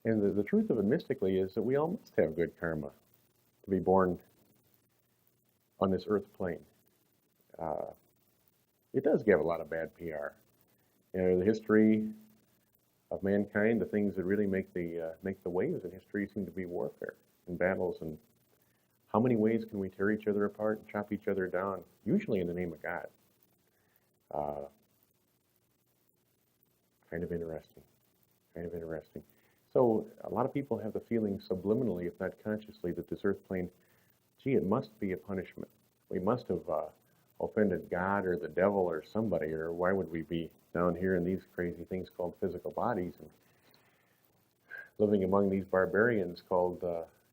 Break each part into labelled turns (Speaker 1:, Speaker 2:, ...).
Speaker 1: And the truth of it mystically is that we all must have good karma to be born on this earth plane. It does give a lot of bad PR. The history of mankind, the things that really make the waves in history seem to be warfare and battles. And how many ways can we tear each other apart and chop each other down, usually in the name of God? Kind of interesting. So a lot of people have the feeling subliminally, if not consciously, that this earth plane, gee, it must be a punishment. We must have offended God or the devil or somebody, or why would we be down here in these crazy things called physical bodies and living among these barbarians called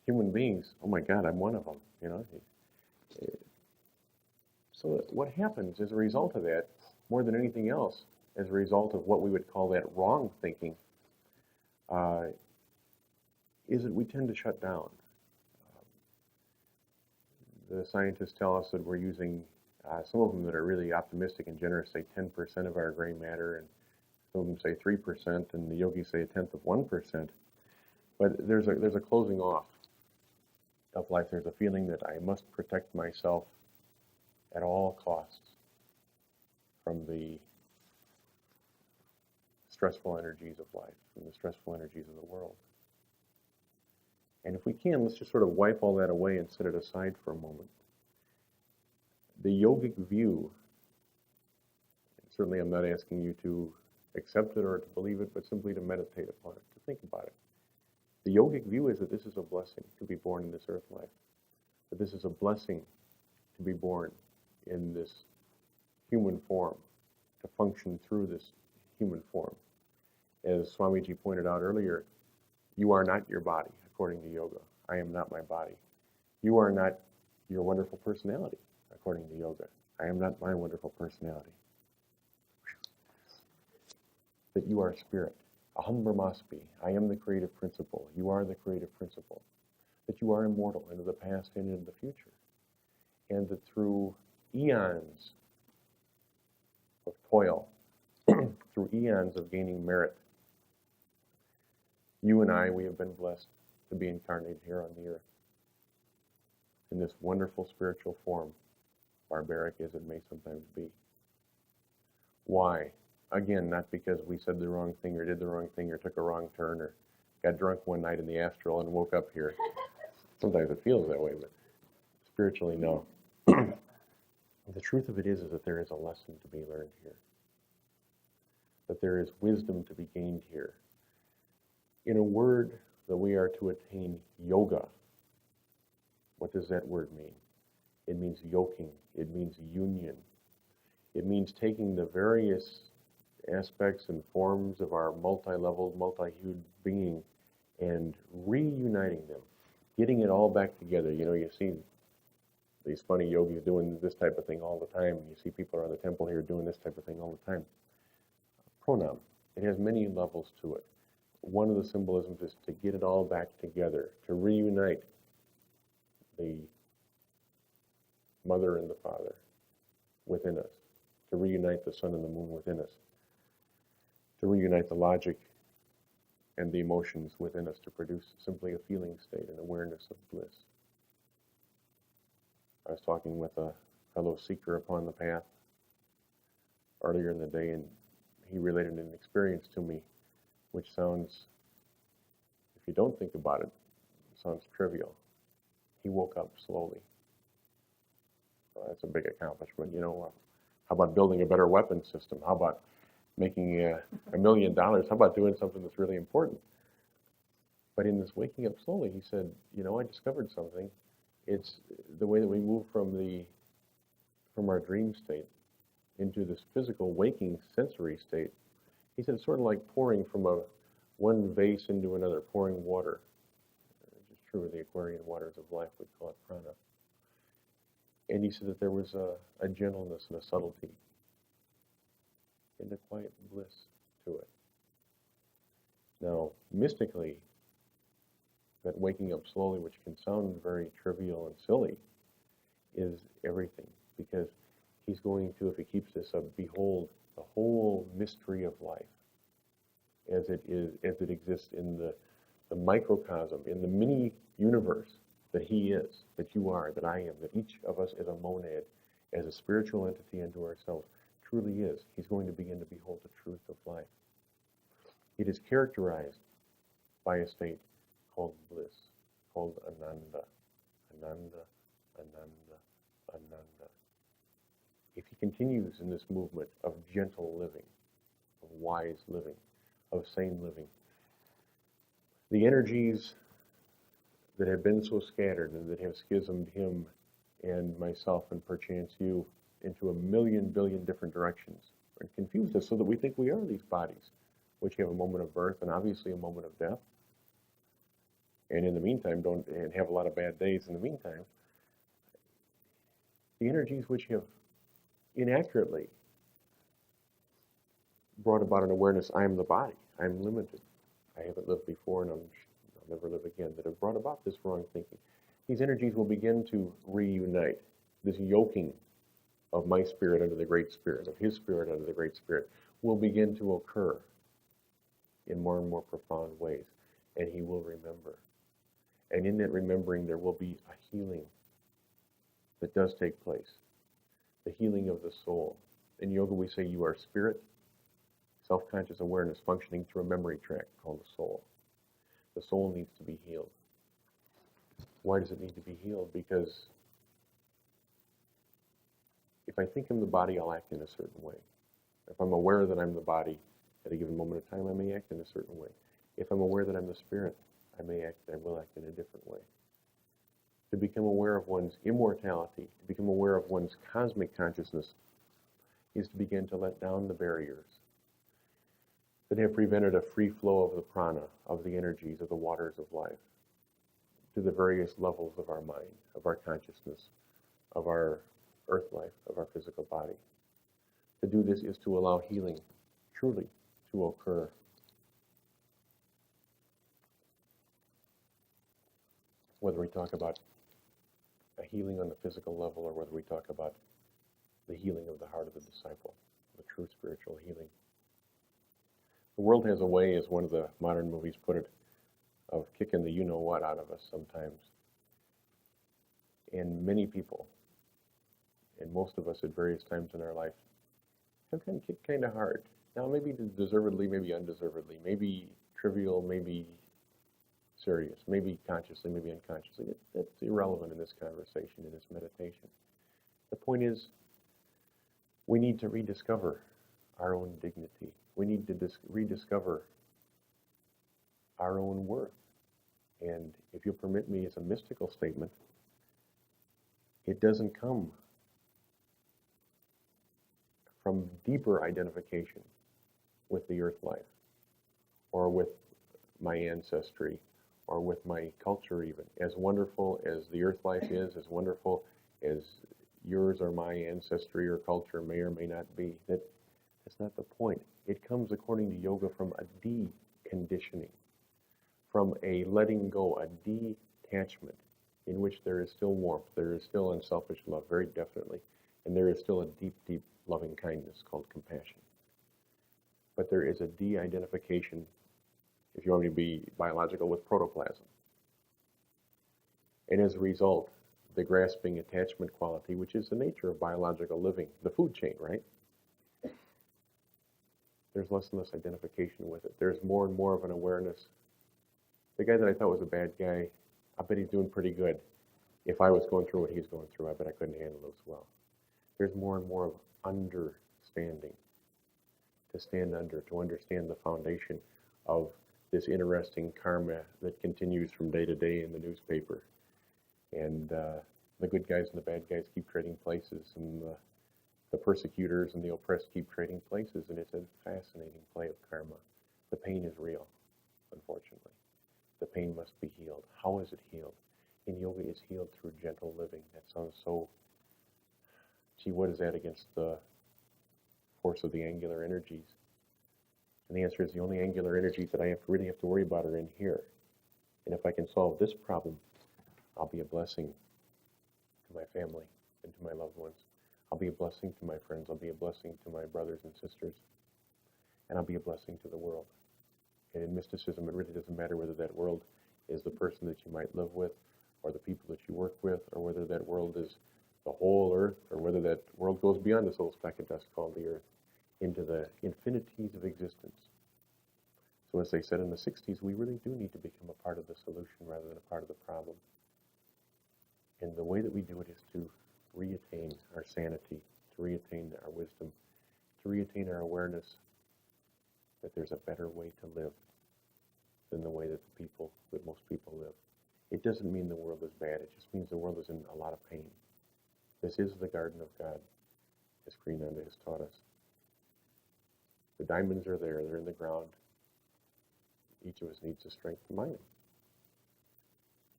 Speaker 1: human beings? Oh my God, I'm one of them, So what happens as a result of that, more than anything else, as a result of what we would call that wrong thinking, is that we tend to shut down. The scientists tell us that we're using, some of them that are really optimistic and generous say 10% of our gray matter, and some of them say 3%, and the yogis say 1/10%. But there's a closing off of life. There's a feeling that I must protect myself at all costs from the stressful energies of life, from the stressful energies of the world. And if we can, let's just sort of wipe all that away and set it aside for a moment. The yogic view, certainly I'm not asking you to accept it or to believe it, but simply to meditate upon it, to think about it. The yogic view is that this is a blessing to be born in this earth life, that this is a blessing to be born in this human form, to function through this human form. As Swamiji pointed out earlier, you are not your body, according to yoga. I am not my body. You are not your wonderful personality, according to yoga. I am not my wonderful personality. That you are spirit. Aham Brahmasmi. I am the creative principle. You are the creative principle. That you are immortal into the past and into the future. And that through eons of toil, through eons of gaining merit, you and I, we have been blessed to be incarnated here on the earth in this wonderful spiritual form, barbaric as it may sometimes be. Why? Again, not because we said the wrong thing or did the wrong thing or took a wrong turn or got drunk one night in the astral and woke up here. Sometimes it feels that way, but spiritually, no. The truth of it is that there is a lesson to be learned here. That there is wisdom to be gained here. In a word that we are to attain yoga, what does that word mean? It means yoking. It means union. It means taking the various aspects and forms of our multi-leveled, multi-hued being and reuniting them, getting it all back together. You see these funny yogis doing this type of thing all the time. You see people around the temple here doing this type of thing all the time. Pranam. It has many levels to it. One of the symbolisms is to get it all back together, to reunite the mother and the father within us, to reunite the sun and the moon within us, to reunite the logic and the emotions within us to produce simply a feeling state, an awareness of bliss. I was talking with a fellow seeker upon the path earlier in the day, and he related an experience to me which sounds, if you don't think about it, sounds trivial. He woke up slowly. Well, that's a big accomplishment. How about building a better weapon system? How about making $1 million? How about doing something that's really important? But in this waking up slowly, he said, I discovered something. It's the way that we move from our dream state into this physical waking sensory state. He said it's sort of like pouring from one vase into another, pouring water. Which is true of the Aquarian waters of life, we call it prana. And he said that there was a gentleness and a subtlety and a quiet bliss to it. Now, mystically, that waking up slowly, which can sound very trivial and silly, is everything. Because he's going to, if he keeps this up, behold the whole mystery of life as it exists in the microcosm, in the mini universe that he is, that you are, that I am, that each of us as a monad, as a spiritual entity unto ourselves, truly is. He's going to begin to behold the truth of life. It is characterized by a state called bliss, called Ananda. Ananda, Ananda, Ananda. If he continues in this movement of gentle living, of wise living, of sane living, the energies that have been so scattered and that have schismed him and myself and perchance you into a million billion different directions and confused us so that we think we are these bodies, which have a moment of birth and obviously a moment of death, and in the meantime and have a lot of bad days in the meantime. The energies which have inaccurately brought about an awareness, I am the body, I am limited, I haven't lived before and I'll never live again, that have brought about this wrong thinking. These energies will begin to reunite. This yoking of my spirit under the Great Spirit, of his spirit under the Great Spirit, will begin to occur in more and more profound ways, and he will remember. And in that remembering, there will be a healing that does take place, the healing of the soul. In yoga, we say you are spirit, self-conscious awareness functioning through a memory tract called the soul. The soul needs to be healed. Why does it need to be healed? Because if I think I'm the body, I'll act in a certain way. If I'm aware that I'm the body at a given moment of time, I may act in a certain way. If I'm aware that I'm the spirit, I will act in a different way. To become aware of one's immortality, to become aware of one's cosmic consciousness, is to begin to let down the barriers that have prevented a free flow of the prana, of the energies, of the waters of life, to the various levels of our mind, of our consciousness, of our earth life, of our physical body. To do this is to allow healing truly to occur. Whether we talk about a healing on the physical level or whether we talk about the healing of the heart of the disciple, the true spiritual healing. The world has a way, as one of the modern movies put it, of kicking the you-know-what out of us sometimes. And many people, and most of us at various times in our life, have kind of kicked kind of hard. Now, maybe deservedly, maybe undeservedly, maybe trivial, maybe serious, maybe consciously, maybe unconsciously. That's irrelevant in this conversation, in this meditation. The point is, we need to rediscover our own dignity. We need to rediscover our own worth. And if you'll permit me, as a mystical statement, it doesn't come from deeper identification with the earth life, or with my ancestry, or with my culture even. As wonderful as the earth life is, as wonderful as yours or my ancestry or culture may or may not be, that's not the point. It comes, according to yoga, from a deconditioning, from a letting go, a detachment, in which there is still warmth, there is still unselfish love, very definitely, and there is still a deep, deep loving kindness called compassion. But there is a de-identification, if you want me to be biological, with protoplasm. And as a result, the grasping attachment quality, which is the nature of biological living, the food chain, right? There's less and less identification with it. There's more and more of an awareness. The guy that I thought was a bad guy, I bet he's doing pretty good. If I was going through what he's going through, I bet I couldn't handle those well. There's more and more of understanding, to stand under, to understand the foundation of this interesting karma that continues from day to day in the newspaper. And the good guys and the bad guys keep trading places, and the persecutors and the oppressed keep trading places, and it's a fascinating play of karma. The pain is real, unfortunately. The pain must be healed. How is it healed? In yoga, it's healed through gentle living. That sounds so, gee, what is that against the force of the angular energies? And the answer is the only angular energies that I really have to worry about are in here. And if I can solve this problem, I'll be a blessing to my family and to my loved ones. I'll be a blessing to my friends. I'll be a blessing to my brothers and sisters. And I'll be a blessing to the world. in mysticism, it really doesn't matter whether that world is the person that you might live with, or the people that you work with, or whether that world is the whole earth, or whether that world goes beyond this little speck of dust called the earth, into the infinities of existence. So as they said in the 60s, we really do need to become a part of the solution rather than a part of the problem. And the way that we do it is to reattain our sanity, to reattain our wisdom, to reattain our awareness that there's a better way to live than the way that most people live. It doesn't mean the world is bad. It just means the world is in a lot of pain. This is the garden of God, as Kripananda has taught us. The diamonds are there. They're in the ground. Each of us needs the strength to mine them.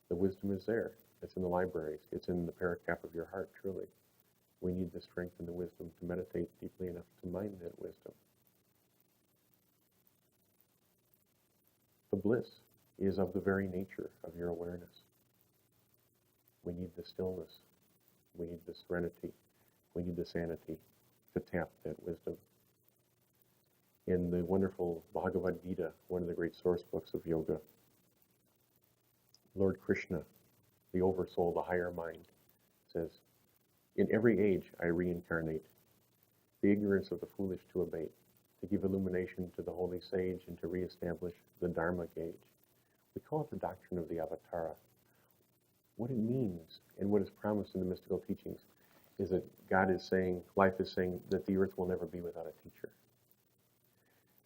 Speaker 1: The wisdom is there. It's in the libraries. It's in the paracap of your heart, truly. We need the strength and the wisdom to meditate deeply enough to mine that wisdom. The bliss is of the very nature of your awareness. We need the stillness. We need the serenity. We need the sanity to tap that wisdom. In the wonderful Bhagavad Gita, one of the great source books of yoga, Lord Krishna, the oversoul, the higher mind, says, "In every age I reincarnate, the ignorance of the foolish to abate, to give illumination to the holy sage, and to reestablish the Dharma gauge." We call it the doctrine of the Avatara. What it means, and what is promised in the mystical teachings, is that God is saying, life is saying, that the earth will never be without a teacher.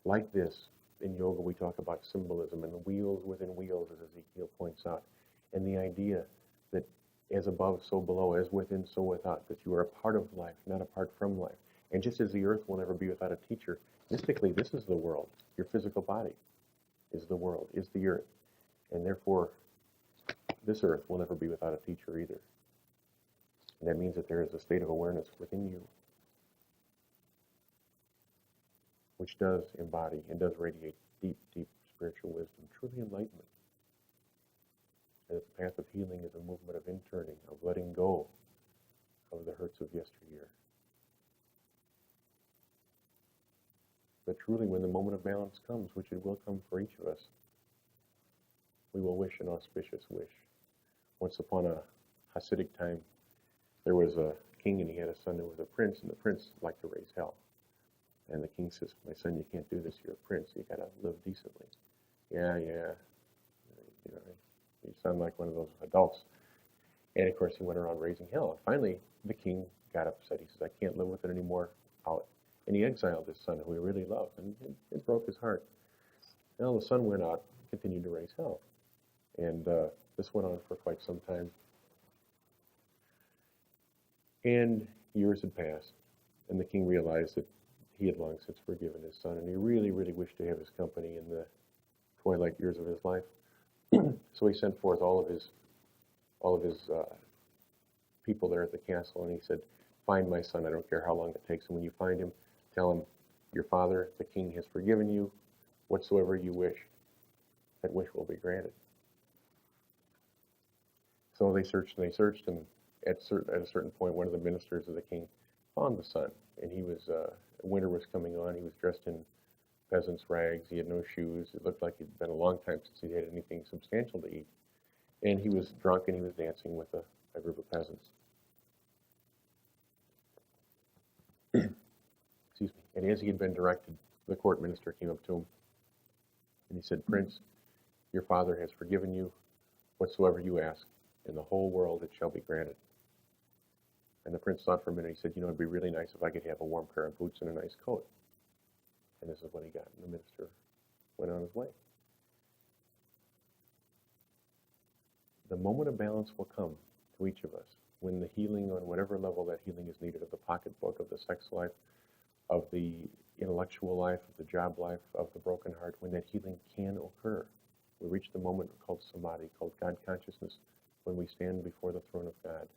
Speaker 1: Like this, in yoga we talk about symbolism and wheels within wheels, as Ezekiel points out, and the idea that as above, so below, as within, so without, that you are a part of life, not apart from life. And just as the earth will never be without a teacher, mystically, this is the world. Your physical body is the world, is the earth. And therefore, this earth will never be without a teacher either. And that means that there is a state of awareness within you which does embody and does radiate deep, deep spiritual wisdom, truly enlightenment. And that the path of healing is a movement of interning, of letting go of the hurts of yesteryear. But truly, when the moment of balance comes, which it will come for each of us, we will wish an auspicious wish. Once upon a Hasidic time, there was a king and he had a son who was a prince, and the prince liked to raise hell. And the king says, "My son, you can't do this. You're a prince. You got to live decently." Yeah. You know, you sound like one of those adults. And of course, he went around raising hell. And finally, the king got upset. He says, "I can't live with it anymore. Out." And he exiled his son, who he really loved, and it broke his heart. Well, the son went out, continued to raise hell. And this went on for quite some time. And years had passed, and the king realized that he had long since forgiven his son, and he really, really wished to have his company in the twilight years of his life. So he sent forth all of his people there at the castle, and he said, "Find my son. I don't care how long it takes. And when you find him, tell him, your father, the king, has forgiven you. Whatsoever you wish, that wish will be granted." So they searched, and at a certain point, one of the ministers of the king found the son, and he was winter was coming on. He was dressed in peasant's rags. He had no shoes. It looked like it'd been a long time since he had anything substantial to eat. And he was drunk, and he was dancing with a group of peasants. Excuse me. And as he had been directed, the court minister came up to him, and he said, "Prince, your father has forgiven you. Whatsoever you ask, in the whole world it shall be granted." And the prince thought for a minute. He said, "It'd be really nice if I could have a warm pair of boots and a nice coat." And this is what he got. And the minister went on his way. The moment of balance will come to each of us when the healing, on whatever level that healing is needed, of the pocketbook, of the sex life, of the intellectual life, of the job life, of the broken heart, when that healing can occur. We reach the moment called samadhi, called God consciousness, when we stand before the throne of God.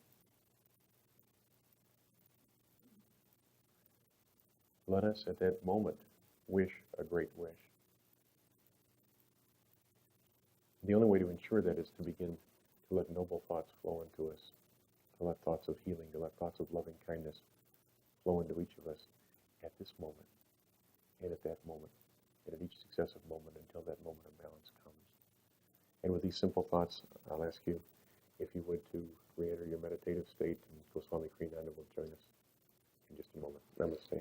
Speaker 1: Let us, at that moment, wish a great wish. The only way to ensure that is to begin to let noble thoughts flow into us, to let thoughts of healing, to let thoughts of loving kindness flow into each of us at this moment, and at that moment, and at each successive moment until that moment of balance comes. And with these simple thoughts, I'll ask you if you would to re-enter your meditative state, and Goswami Kripananda will join us in just a moment. Namaste.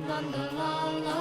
Speaker 1: Nanda